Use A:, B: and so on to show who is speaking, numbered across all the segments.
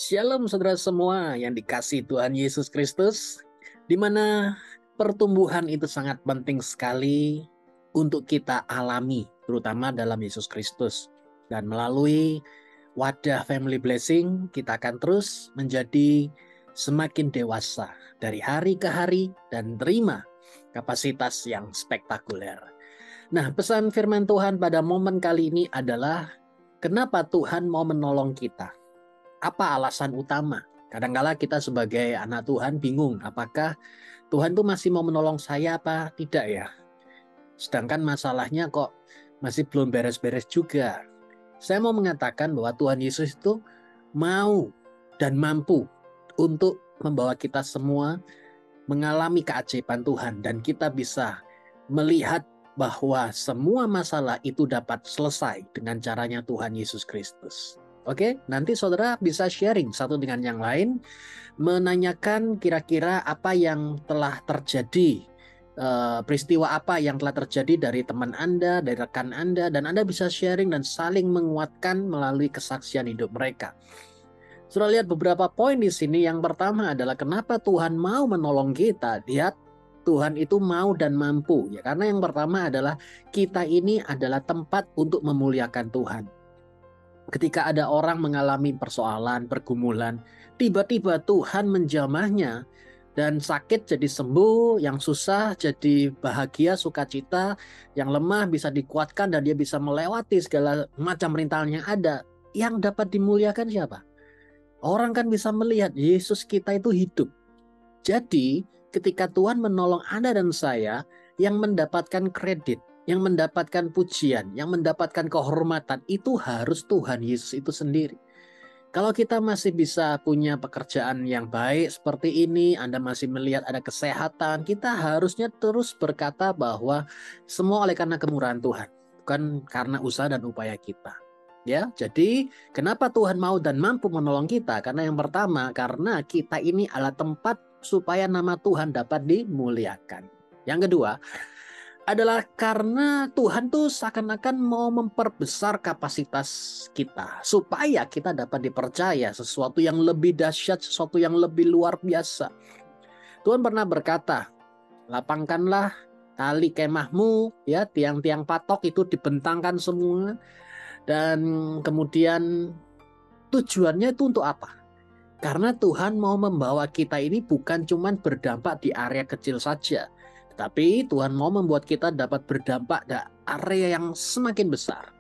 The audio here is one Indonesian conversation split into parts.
A: Shalom saudara semua yang dikasihi Tuhan Yesus Kristus, di mana pertumbuhan itu sangat penting sekali untuk kita alami, terutama dalam Yesus Kristus. Dan melalui wadah Family Blessing, kita akan terus menjadi semakin dewasa dari hari ke hari dan terima kapasitas yang spektakuler. Nah, pesan firman Tuhan pada momen kali ini adalah kenapa Tuhan mau menolong kita. Apa alasan utama? Kadang-kala kita sebagai anak Tuhan bingung, apakah Tuhan tuh masih mau menolong saya apa tidak ya? Sedangkan masalahnya kok masih belum beres-beres juga. Saya mau mengatakan bahwa Tuhan Yesus itu mau dan mampu untuk membawa kita semua mengalami keajaiban Tuhan. Dan kita bisa melihat bahwa semua masalah itu dapat selesai dengan caranya Tuhan Yesus Kristus. Oke, nanti saudara bisa sharing satu dengan yang lain, menanyakan kira-kira apa yang telah terjadi, peristiwa apa yang telah terjadi dari teman Anda, dari rekan Anda, dan Anda bisa sharing dan saling menguatkan melalui kesaksian hidup mereka. Saudara lihat beberapa poin di sini. Yang pertama adalah kenapa Tuhan mau menolong kita. Lihat, Tuhan itu mau dan mampu. Ya, karena yang pertama adalah kita ini adalah tempat untuk memuliakan Tuhan. Ketika ada orang mengalami persoalan, pergumulan, tiba-tiba Tuhan menjamahnya dan sakit jadi sembuh, yang susah jadi bahagia, sukacita, yang lemah bisa dikuatkan dan dia bisa melewati segala macam rintangan yang ada. Yang dapat dimuliakan siapa? Orang kan bisa melihat Yesus kita itu hidup. Jadi ketika Tuhan menolong Anda dan saya, yang mendapatkan kredit, yang mendapatkan pujian, yang mendapatkan kehormatan, itu harus Tuhan Yesus itu sendiri. Kalau kita masih bisa punya pekerjaan yang baik seperti ini, Anda masih melihat ada kesehatan, kita harusnya terus berkata bahwa semua oleh karena kemurahan Tuhan, bukan karena usaha dan upaya kita. Ya, jadi kenapa Tuhan mau dan mampu menolong kita? Karena yang pertama, karena kita ini adalah tempat supaya nama Tuhan dapat dimuliakan. Yang kedua adalah karena Tuhan tuh seakan-akan mau memperbesar kapasitas kita supaya kita dapat dipercaya sesuatu yang lebih dahsyat, sesuatu yang lebih luar biasa. Tuhan pernah berkata, lapangkanlah tali kemahmu, ya, tiang-tiang patok itu dibentangkan semua, dan kemudian tujuannya itu untuk apa? Karena Tuhan mau membawa kita ini bukan cuma berdampak di area kecil saja, tapi Tuhan mau membuat kita dapat berdampak di area yang semakin besar.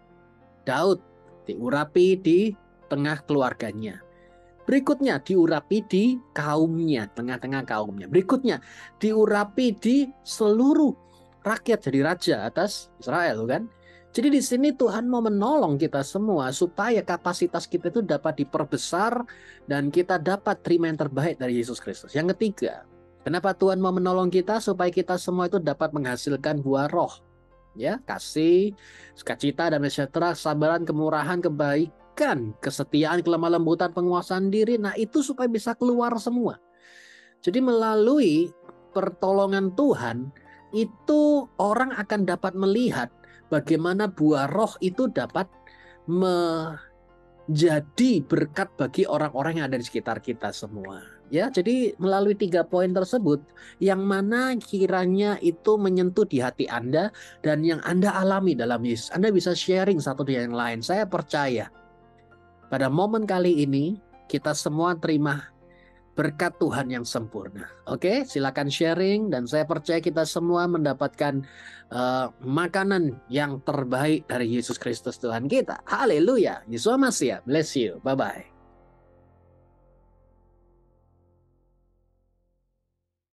A: Daud diurapi di tengah keluarganya. Berikutnya diurapi di kaumnya, tengah-tengah kaumnya. Berikutnya diurapi di seluruh rakyat jadi raja atas Israel, kan? Jadi di sini Tuhan mau menolong kita semua supaya kapasitas kita itu dapat diperbesar dan kita dapat terima yang terbaik dari Yesus Kristus. Yang ketiga, kenapa Tuhan mau menolong kita? Supaya kita semua itu dapat menghasilkan buah roh. Ya, kasih, sukacita, dan sejahtera, kesabaran, kemurahan, kebaikan, kesetiaan, kelemah lembutan, penguasaan diri. Nah, itu supaya bisa keluar semua. Jadi melalui pertolongan Tuhan, itu orang akan dapat melihat bagaimana buah roh itu dapat menjadi berkat bagi orang-orang yang ada di sekitar kita semua. Ya, jadi melalui 3 poin tersebut, yang mana kiranya itu menyentuh di hati Anda dan yang Anda alami dalam Yesus. Anda bisa sharing satu dengan yang lain. Saya percaya pada momen kali ini kita semua terima berkat Tuhan yang sempurna. Oke, silakan sharing dan saya percaya kita semua mendapatkan makanan yang terbaik dari Yesus Kristus Tuhan kita. Haleluya. Yesus Masiah. Bless you. Bye-bye.